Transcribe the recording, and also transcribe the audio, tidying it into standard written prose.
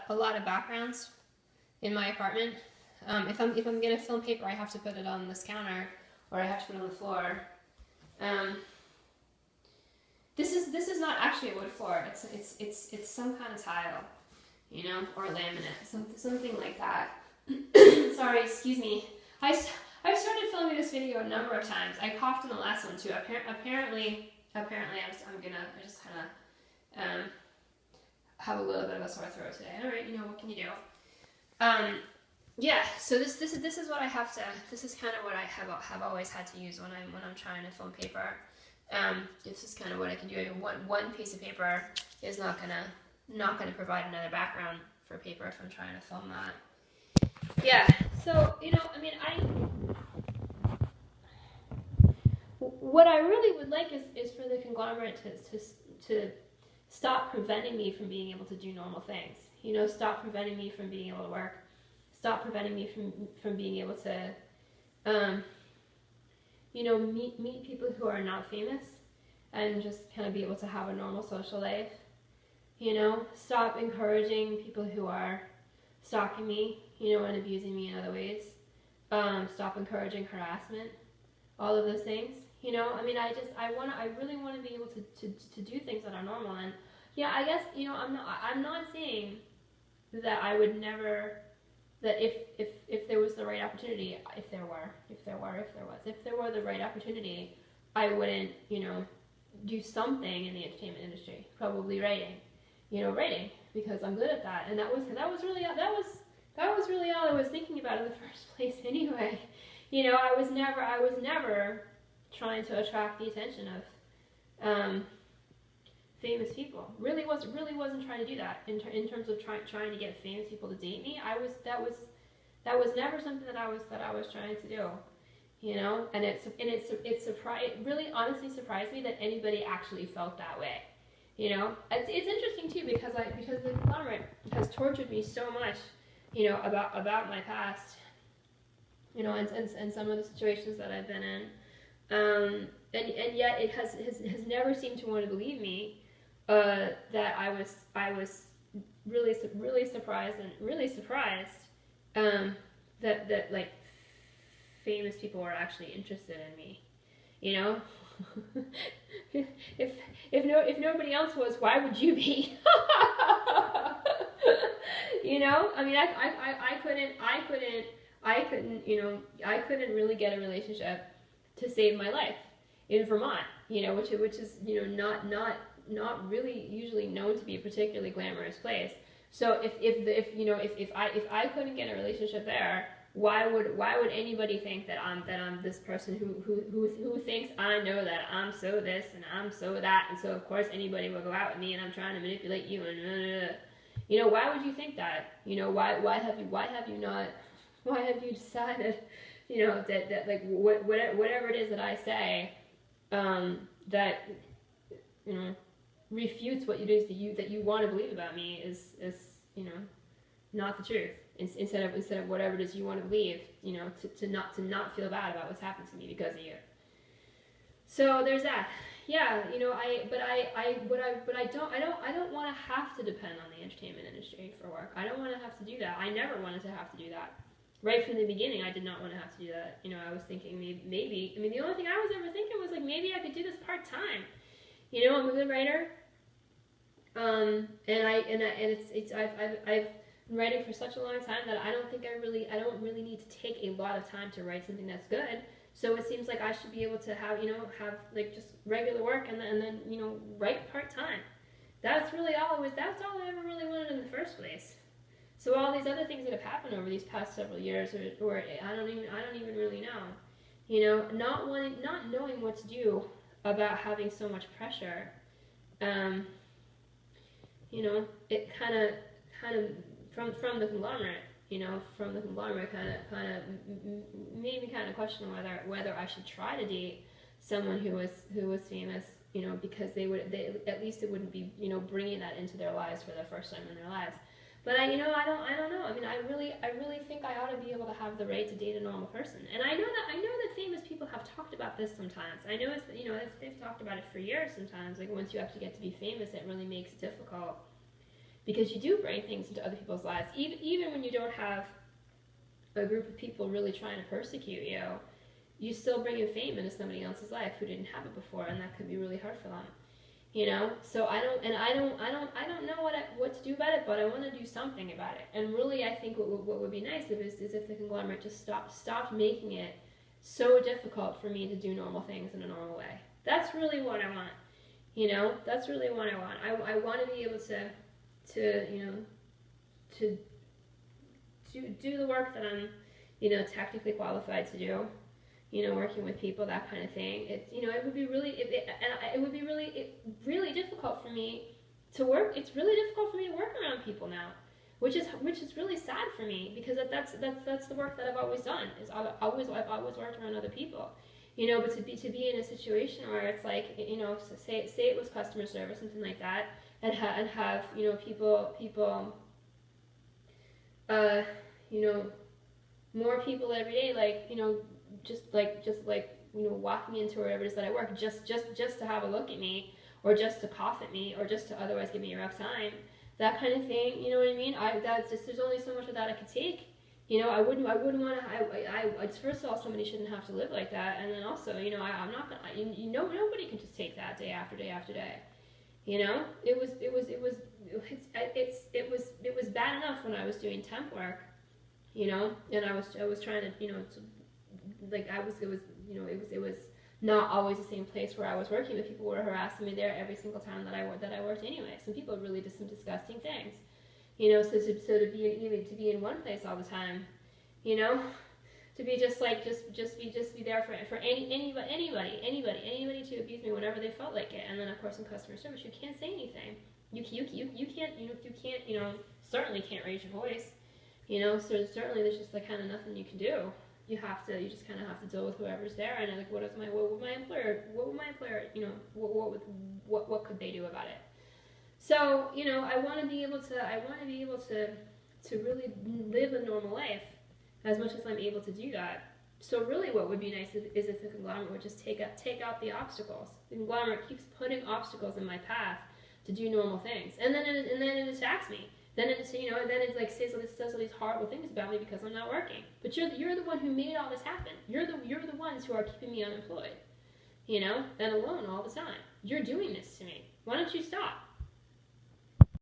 a lot of backgrounds in my apartment. If I'm gonna film paper, I have to put it on this counter, or I have to put it on the floor. This is not actually a wood floor. It's some kind of tile, you know, or laminate, something like that. Sorry, excuse me. I've started filming this video a number of times. I coughed in the last one too. Apparently, I just kind of have a little bit of a sore throat today. All right, you know, what can you do? Yeah. So this is what I have to. This is kind of what I have always had to use when I'm trying to film paper. This is kind of what I can do. One piece of paper is not gonna provide another background for paper if I'm trying to film that. Yeah, so, you know, I mean, what I really would like is for the conglomerate to stop preventing me from being able to do normal things. You know, stop preventing me from being able to work. Stop preventing me from being able to, you know, meet people who are not famous and just kind of be able to have a normal social life. You know, stop encouraging people who are stalking me, you know, and abusing me in other ways. Stop encouraging harassment, all of those things. You know, I mean, I really want to be able to do things that are normal. And yeah, I guess, you know, I'm not saying that I would never, that if there was the right opportunity, if there were the right opportunity, I wouldn't, you know, do something in the entertainment industry, probably writing, because I'm good at that. And that was really all I was thinking about in the first place anyway. You know, I was never trying to attract the attention of famous people. Really wasn't trying to do that in terms of trying to get famous people to date me. That was never something that I was trying to do. You know, and it really honestly surprised me that anybody actually felt that way. You know, it's interesting too because the conglomerate has tortured me so much, you know, about my past, you know, and some of the situations that I've been in, and yet it has never seemed to want to believe me, that I was really surprised that like famous people were actually interested in me, you know. if nobody else was, why would you be? You know, I mean, I couldn't, you know, I couldn't really get a relationship to save my life in Vermont, you know, which is, you know, not really usually known to be a particularly glamorous place. So if I couldn't get a relationship there, why would anybody think that I'm this person who thinks I know that I'm so this and I'm so that, and so of course anybody will go out with me and I'm trying to manipulate you and you know, why would you think that? You know, why have you decided, you know, that like whatever it is that I say, that, you know, refutes what it is that you want to believe about me is you know, not the truth. Instead of whatever it is you want to believe, you know, to not feel bad about what's happened to me because of you. So there's that. Yeah, you know, I don't want to have to depend on the entertainment industry for work. I don't want to have to do that. I never wanted to have to do that. Right from the beginning, I did not want to have to do that. You know, I was thinking maybe, I mean, the only thing I was ever thinking was like, maybe I could do this part-time. You know, I'm a good writer. I've been writing for such a long time that I don't really need to take a lot of time to write something that's good. So it seems like I should be able to have like just regular work and then you know, write part-time. That's all I ever really wanted in the first place. So all these other things that have happened over these past several years, or I don't even really know. You know, not knowing what to do about having so much pressure. You know, it kind of from the conglomerate, you know, kind of made me kind of question whether I should try to date someone who was famous, you know, because they at least it wouldn't be, you know, bringing that into their lives for the first time in their lives. But I don't know. I mean, I really think I ought to be able to have the right to date a normal person. And I know that famous people have talked about this sometimes. I know you know, they've talked about it for years sometimes. Like once you actually get to be famous, it really makes it difficult because you do bring things into other people's lives. Even when you don't have a group of people really trying to persecute you, you still bring in fame into somebody else's life who didn't have it before, and that could be really hard for them. You know, so I don't know what to do about it, but I want to do something about it. And really, I think what would be nice is if the conglomerate just stopped making it so difficult for me to do normal things in a normal way. That's really what I want. You know, that's really what I want. I want to be able to you know, to do the work that I'm, you know, technically qualified to do. You know, working with people, that kind of thing. It, you know, it would be really, it would be really difficult for me to work. It's really difficult for me to work around people now, which is really sad for me, because that's the work that I've always done. I've always worked around other people. You know, but to be in a situation where it's like, you know, say it was customer service, something like that, and have you know, people you know, more people every day, like, you know, just like you know, walking into wherever it is that I work, just to have a look at me, or just to cough at me, or just to otherwise give me a rough time, that kind of thing. You know what I mean? There's only so much of that I could take. You know, I wouldn't want to. First of all, somebody shouldn't have to live like that, and then also, you know, I'm not gonna. You know, nobody can just take that day after day after day. You know, it was bad enough when I was doing temp work. You know, and I was trying to, you know, it was not always the same place where I was working, but people were harassing me there every single time that I worked anyway. Some people really did some disgusting things, you know. So to be in one place all the time, you know, to be just be there for anybody to abuse me whenever they felt like it. And then of course in customer service you can't say anything. You can't you know, certainly can't raise your voice. You know, so certainly there's just like kind of nothing you can do. You just kind of have to deal with whoever's there, and like, what would my employer, you know, what could they do about it? So, you know, I want to be able to really live a normal life as much as I'm able to do that. So really what would be nice is if the conglomerate would just take out the obstacles. The conglomerate keeps putting obstacles in my path to do normal things, and then it attacks me. Then it's, you know, then it's like says all these horrible things about me because I'm not working. But you're the one who made all this happen. You're the ones who are keeping me unemployed, you know, and alone all the time. You're doing this to me. Why don't you stop?